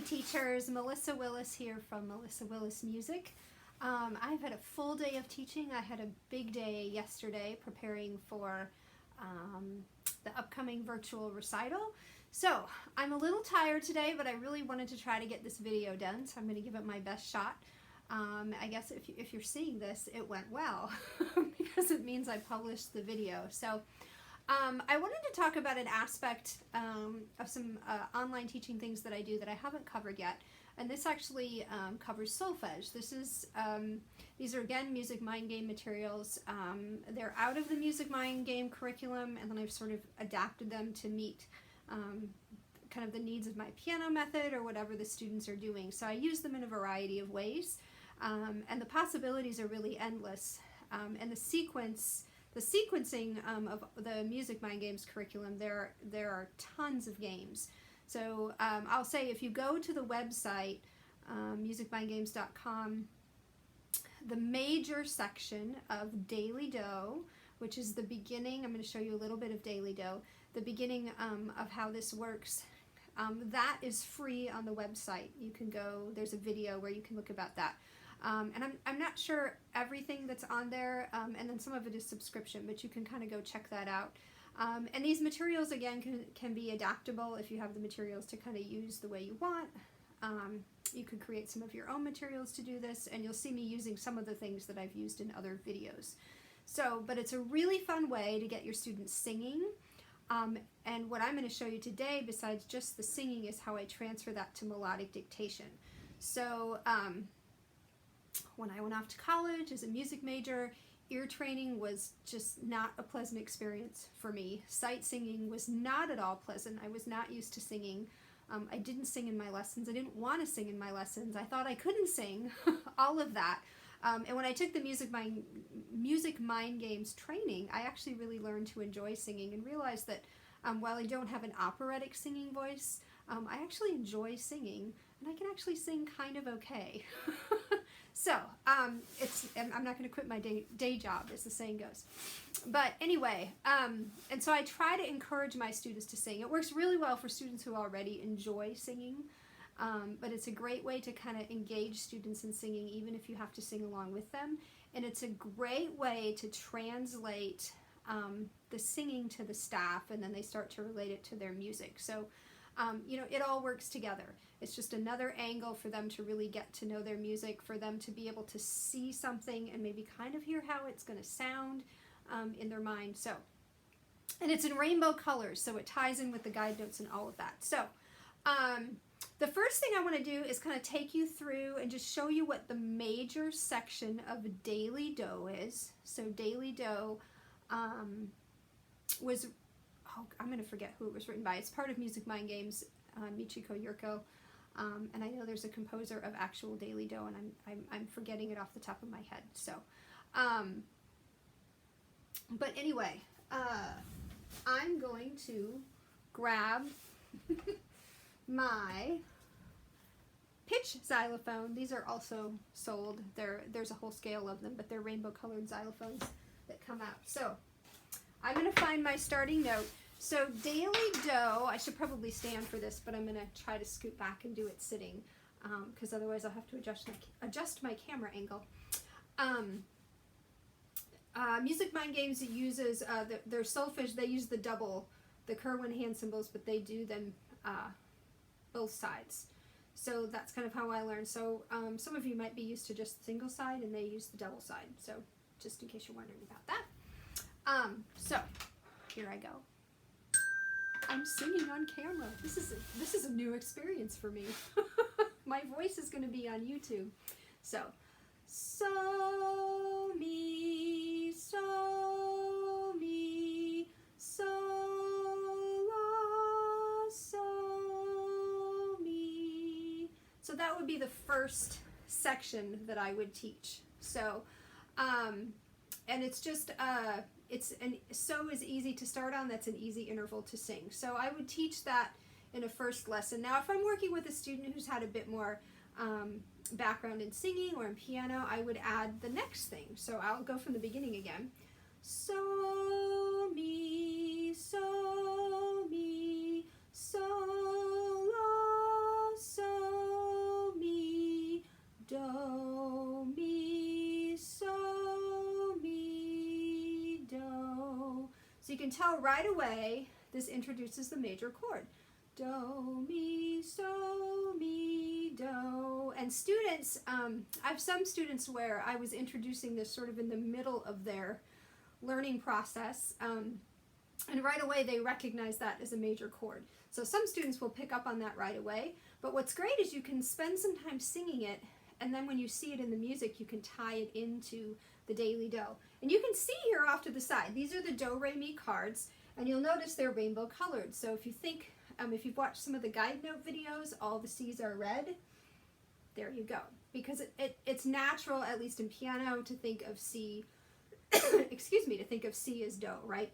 teachers, Melissa Willis here from Melissa Willis Music. I've had a full day of teaching. I had a big day yesterday preparing for the upcoming virtual recital. So I'm a little tired today, but I really wanted to try to get this video done, so I'm going to give it my best shot. I guess if you're seeing this, it went well because it means I published the video. So I wanted to talk about an aspect of some online teaching things that I do that I haven't covered yet, and this actually covers solfege. These are again music mind game materials. They're out of the music mind game curriculum, and then I've sort of adapted them to meet kind of the needs of my piano method or whatever the students are doing. So I use them in a variety of ways, and the possibilities are really endless. And the sequencing of the Music Mind Games curriculum, there are tons of games. So I'll say if you go to the website, musicmindgames.com, the major section of Daily Dough, which is the beginning, I'm going to show you a little bit of Daily Dough, the beginning of how this works, that is free on the website. You can go, there's a video where you can look about that. And I'm not sure everything that's on there, and then some of it is subscription, but you can kind of go check that out. And these materials, again, can be adaptable if you have the materials to kind of use the way you want. You could create some of your own materials to do this, and you'll see me using some of the things that I've used in other videos. So, but it's a really fun way to get your students singing. And what I'm going to show you today, besides just the singing, is how I transfer that to melodic dictation. So, when I went off to college as a music major, ear training was just not a pleasant experience for me. Sight singing was not at all pleasant. I was not used to singing. I didn't sing in my lessons. I didn't want to sing in my lessons. I thought I couldn't sing, all of that. And when I took the Music Mind Games training, I actually really learned to enjoy singing and realized that while I don't have an operatic singing voice, I actually enjoy singing, and I can actually sing kind of okay. So, I'm not going to quit my day job, as the saying goes. But anyway, and so I try to encourage my students to sing. It works really well for students who already enjoy singing, but it's a great way to kind of engage students in singing, even if you have to sing along with them. And it's a great way to translate the singing to the staff, and then they start to relate it to their music. So, you know, it all works together. It's just another angle for them to really get to know their music, for them to be able to see something and maybe kind of hear how it's going to sound in their mind. So, and it's in rainbow colors, so it ties in with the guide notes and all of that. So, the first thing I want to do is kind of take you through and just show you what the major section of Daily Dough is. So Daily Dough was, oh, I'm going to forget who it was written by. It's part of Music Mind Games, Michiko Yurko. And I know there's a composer of actual Daily Dough, and I'm forgetting it off the top of my head. So, but anyway, I'm going to grab my pitch xylophone. These are also sold. There's a whole scale of them, but they're rainbow colored xylophones that come out. So I'm going to find my starting note. So Daily Dough, I should probably stand for this, but I'm going to try to scoot back and do it sitting, because otherwise I'll have to adjust my camera angle. Music Mind Games uses their solfege. They use the Kerwin hand cymbals, but they do them both sides. So that's kind of how I learned. So some of you might be used to just single side, and they use the double side. So just in case you're wondering about that. So here I go. I'm singing on camera. This is a new experience for me. My voice is going to be on YouTube. So, so mi, so mi, so la, so mi. So that would be the first section that I would teach. So, and it's just so is easy to start on. That's an easy interval to sing. So I would teach that in a first lesson. Now, if I'm working with a student who's had a bit more background in singing or in piano, I would add the next thing. So I'll go from the beginning again. So mi, so mi, so la, so can tell right away, this introduces the major chord. Do, mi, so, mi, do. And students, I have some students where I was introducing this sort of in the middle of their learning process, and right away they recognize that as a major chord. So some students will pick up on that right away, but what's great is you can spend some time singing it, and then when you see it in the music, you can tie it into the daily do. And you can see here off to the side, these are the do, re, mi cards, and you'll notice they're rainbow colored. So if you think, if you've watched some of the guide note videos, all the C's are red. There you go. Because it's natural, at least in piano, to think of C, excuse me, to think of C as do, right?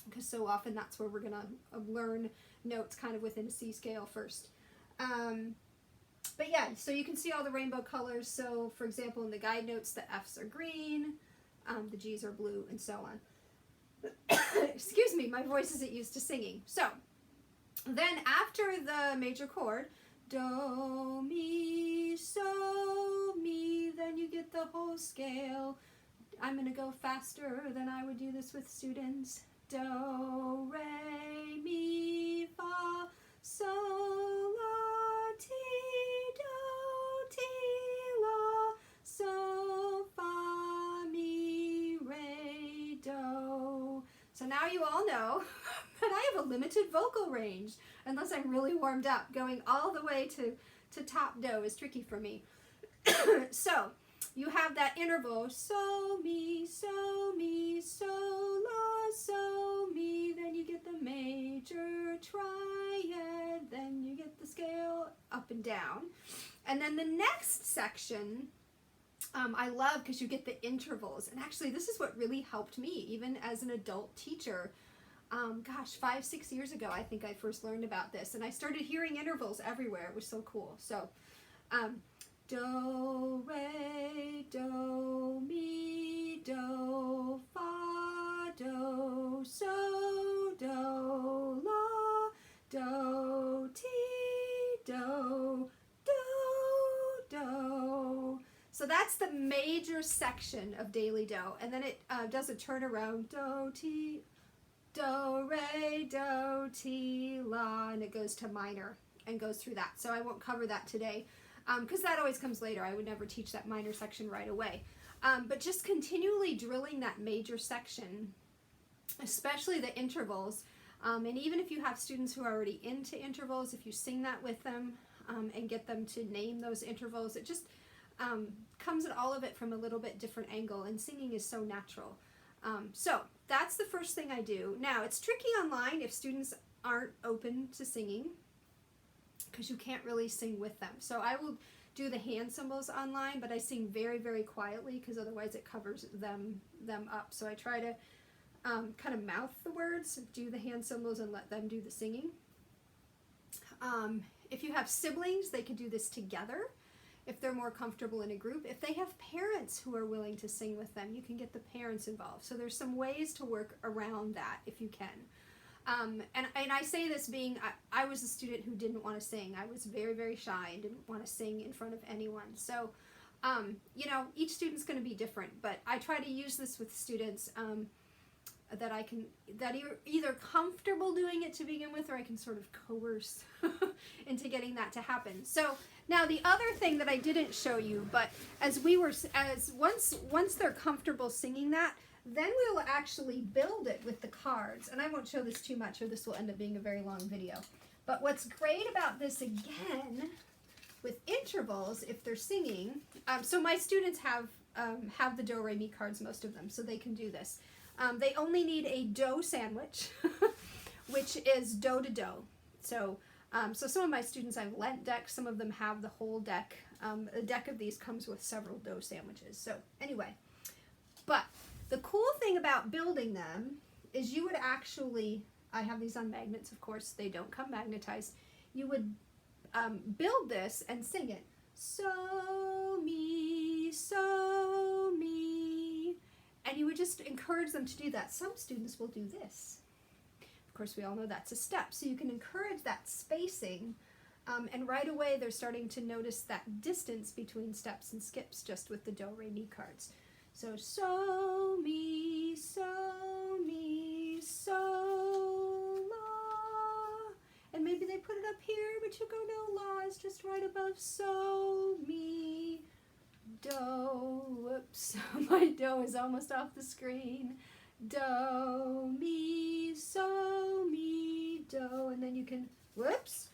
Because so often that's where we're going to learn notes kind of within a C scale first. But yeah, so you can see all the rainbow colors. So for example, in the guide notes, the F's are green, the G's are blue, and so on. Excuse me, my voice isn't used to singing. So then after the major chord, do, mi, so, mi, then you get the whole scale. I'm going to go faster than I would do this with students. Do, re, mi, fa, sol, la, ti, do, ti, la, so, fa, mi, re, do. So now you all know that I have a limited vocal range, unless I'm really warmed up. Going all the way to top do is tricky for me. So you have that interval, so, mi, so, mi, so, la, so, mi, then you get the major triad, then you get the scale up and down. And then the next section, I love because you get the intervals. And actually this is what really helped me, even as an adult teacher. Gosh, 5-6 years ago, I think I first learned about this, and I started hearing intervals everywhere. It was so cool. So, do, re, do, mi, do, fa, do, so, do, la, do, ti, do, do. So that's the major section of daily do, and then it does a turnaround, do, ti, do, re, do, ti, la, and it goes to minor and goes through that. So I won't cover that today because that always comes later. I would never teach that minor section right away. But just continually drilling that major section, especially the intervals, and even if you have students who are already into intervals, if you sing that with them and get them to name those intervals, it just comes at all of it from a little bit different angle, and singing is so natural. So that's the first thing I do. Now, it's tricky online if students aren't open to singing, because you can't really sing with them. So I will do the hand symbols online, but I sing very, very quietly because otherwise it covers them up. So I try to kind of mouth the words, do the hand symbols, and let them do the singing. If you have siblings, they could do this together if they're more comfortable in a group. If they have parents who are willing to sing with them, you can get the parents involved. So there's some ways to work around that if you can. And I say this being, I was a student who didn't want to sing. I was very, very shy and didn't want to sing in front of anyone. So, you know, each student's going to be different, but I try to use this with students that you're either comfortable doing it to begin with, or I can sort of coerce into getting that to happen. So now the other thing that I didn't show you, but once they're comfortable singing that, then we'll actually build it with the cards. And I won't show this too much, or this will end up being a very long video. But what's great about this, again, with intervals, if they're singing, so my students have the do, re, mi cards, most of them, so they can do this. They only need a do sandwich, which is do to do. So, so some of my students, I've lent decks. Some of them have the whole deck. A deck of these comes with several do sandwiches. So anyway, but the cool thing about building them is you would actually, I have these on magnets, of course, they don't come magnetized. You would build this and sing it. So, mi, and you would just encourage them to do that. Some students will do this. Of course, we all know that's a step. So you can encourage that spacing, and right away they're starting to notice that distance between steps and skips just with the do, re, mi cards. So, mi, maybe they put it up here, but you go, no, la is just right above so, mi, do. Whoops, my do is almost off the screen. Do, mi, so, mi, do. And then you can, whoops,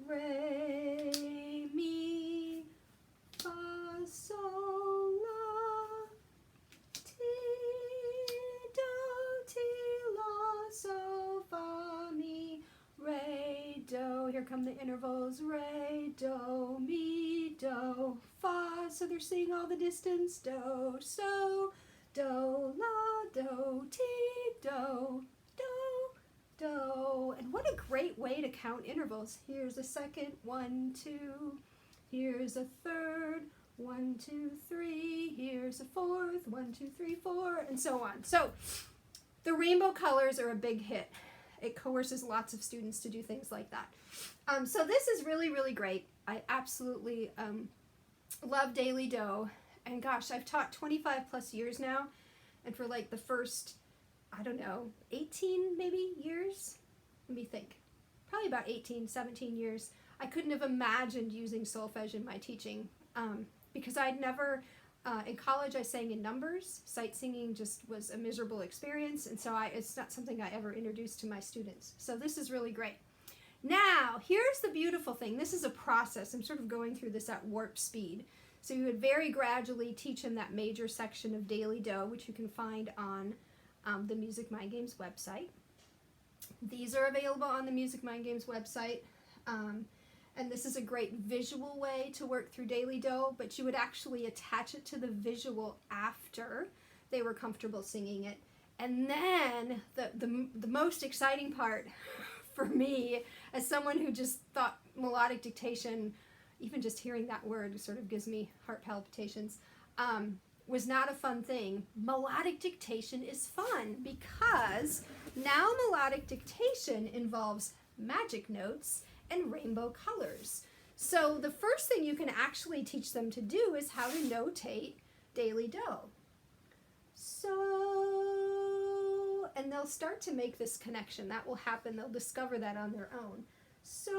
re, mi, fa, sol, la, ti, do, ti, la, so, fa, mi, re, do. Here come the intervals. Re, do, mi, do, fa. So they're seeing all the distance. Do, so, do, la, do, ti, do, do, do. And what a great way to count intervals. Here's a second, 1, 2. Here's a third, 1, 2, 3. Here's a fourth, 1, 2, 3, 4, and so on. So the rainbow colors are a big hit. It coerces lots of students to do things like that. So this is really, really great. I absolutely love Daily Do. And gosh, I've taught 25 plus years now. And for like the first, I don't know, 18 maybe years? Let me think. Probably about 18, 17 years. I couldn't have imagined using solfege in my teaching because I'd never, in college I sang in numbers. Sight singing just was a miserable experience, and so it's not something I ever introduced to my students. So this is really great. Now, here's the beautiful thing. This is a process. I'm sort of going through this at warp speed. So you would very gradually teach them that major section of Daily Do, which you can find on the Music Mind Games website. These are available on the Music Mind Games website. And this is a great visual way to work through Daily Do, but you would actually attach it to the visual after they were comfortable singing it. And then the most exciting part for me, as someone who just thought melodic dictation, even just hearing that word sort of gives me heart palpitations, was not a fun thing. Melodic dictation is fun because now melodic dictation involves magic notes and rainbow colors. So the first thing you can actually teach them to do is how to notate Daily Do. So, and they'll start to make this connection. That will happen. They'll discover that on their own. So,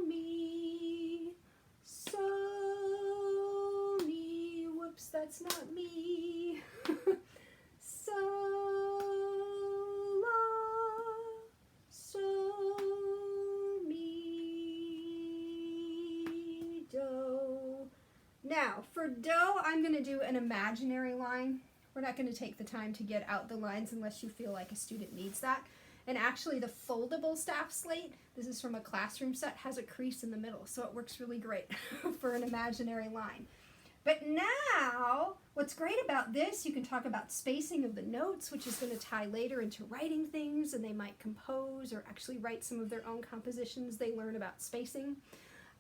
mi, whoops, that's not me. So, la, so, mi, do. Now, for do, I'm going to do an imaginary line. We're not going to take the time to get out the lines unless you feel like a student needs that. And actually, the foldable staff slate, this is from a classroom set, has a crease in the middle, so it works really great for an imaginary line. But now, what's great about this, you can talk about spacing of the notes, which is going to tie later into writing things, and they might compose or actually write some of their own compositions. They learn about spacing.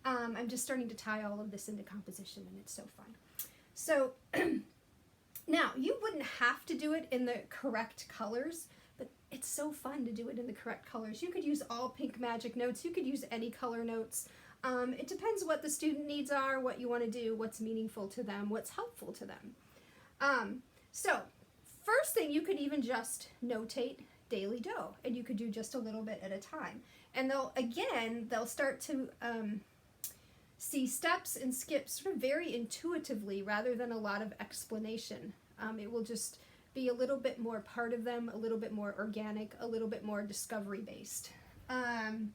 I'm just starting to tie all of this into composition, and it's so fun. So now, you wouldn't have to do it in the correct colors, but it's so fun to do it in the correct colors. You could use all pink magic notes. You could use any color notes. It depends what the student needs are, what you want to do, what's meaningful to them, what's helpful to them. So first thing, you could even just notate Daily Do, and you could do just a little bit at a time. And they'll start to see steps and skips sort of very intuitively rather than a lot of explanation. It will just be a little bit more part of them, a little bit more organic, a little bit more discovery based. And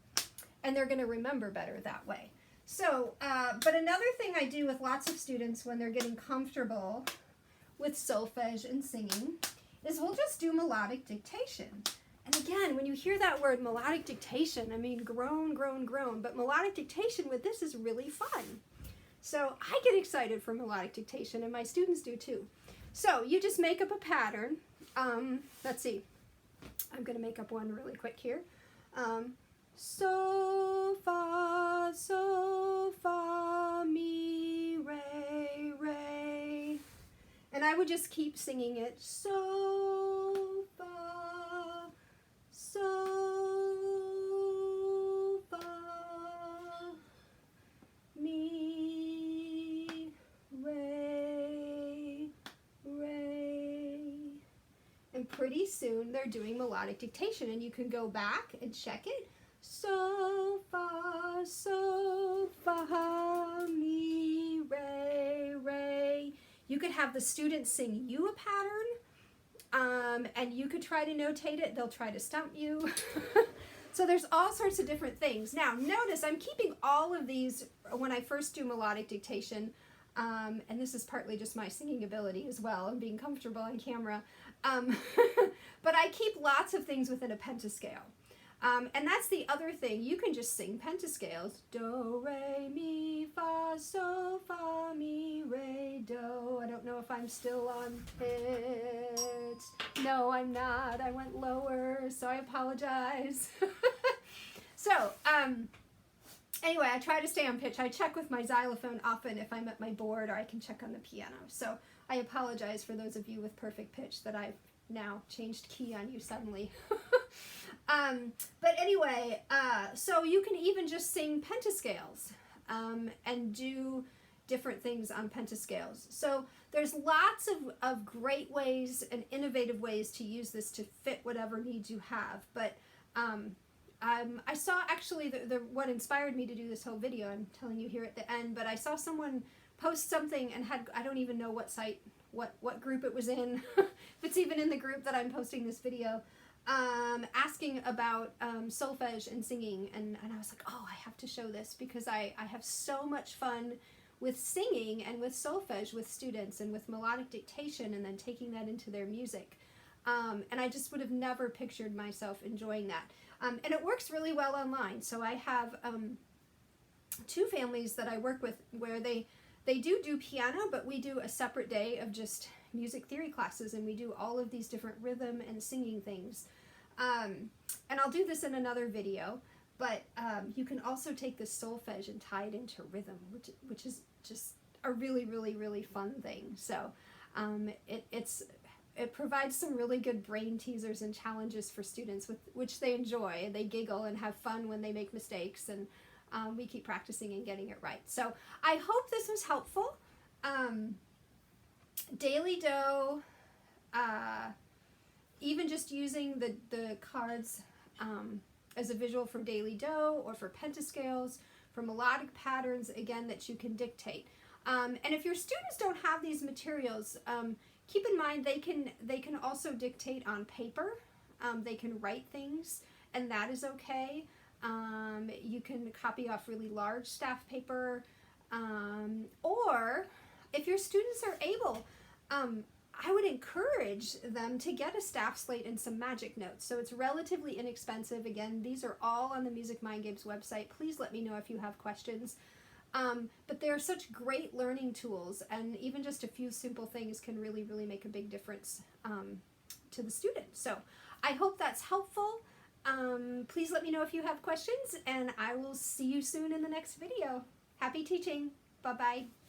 they're going to remember better that way. So, but another thing I do with lots of students when they're getting comfortable with solfege and singing is we'll just do melodic dictation. And again, when you hear that word melodic dictation, I mean groan, groan, groan, but melodic dictation with this is really fun. So I get excited for melodic dictation, and my students do too. So you just make up a pattern. Let's see. I'm going to make up one really quick here. So, fa, mi, re, re. And I would just keep singing it. So, fa, mi, re, re. And pretty soon they're doing melodic dictation, and you can go back and check it. So, You could have the students sing you a pattern, and you could try to notate it. They'll try to stump you. So there's all sorts of different things. Now, notice I'm keeping all of these when I first do melodic dictation, and this is partly just my singing ability as well and being comfortable on camera. But I keep lots of things within a pentascale. And that's the other thing. You can just sing pentascales. Do, re, mi, fa, sol, fa, mi, re, do. I don't know if I'm still on pitch. No, I'm not. I went lower, so I apologize. So, anyway, I try to stay on pitch. I check with my xylophone often if I'm at my board, or I can check on the piano. So I apologize for those of you with perfect pitch that I've now changed key on you suddenly. But anyway, so you can even just sing pentascales and do different things on pentascales. So there's lots of great ways and innovative ways to use this to fit whatever needs you have. But I saw actually what inspired me to do this whole video. I'm telling you here at the end, but I saw someone post something and had, I don't even know what site, what group it was in, if it's even in the group that I'm posting this video, asking about solfege and singing, and I was like, oh, I have to show this because I have so much fun with singing and with solfege with students and with melodic dictation and then taking that into their music. And I just would have never pictured myself enjoying that. And it works really well online. So I have two families that I work with where they do piano, but we do a separate day of just music theory classes, and we do all of these different rhythm and singing things. And I'll do this in another video, but you can also take this solfege and tie it into rhythm, which is just a really, really, really fun thing. So it provides some really good brain teasers and challenges for students, with which they enjoy. They giggle and have fun when they make mistakes, and we keep practicing and getting it right. So I hope this was helpful. Daily Do, even just using the cards as a visual for daily do or for pentascales, for melodic patterns, again, that you can dictate. And if your students don't have these materials, keep in mind they can also dictate on paper. They can write things, and that is okay. You can copy off really large staff paper, or if your students are able, I would encourage them to get a staff slate and some magic notes. So it's relatively inexpensive. Again, these are all on the Music Mind Games website. Please let me know if you have questions. But they are such great learning tools, and even just a few simple things can really, really make a big difference to the student. So I hope that's helpful. Please let me know if you have questions, and I will see you soon in the next video. Happy teaching. Bye-bye.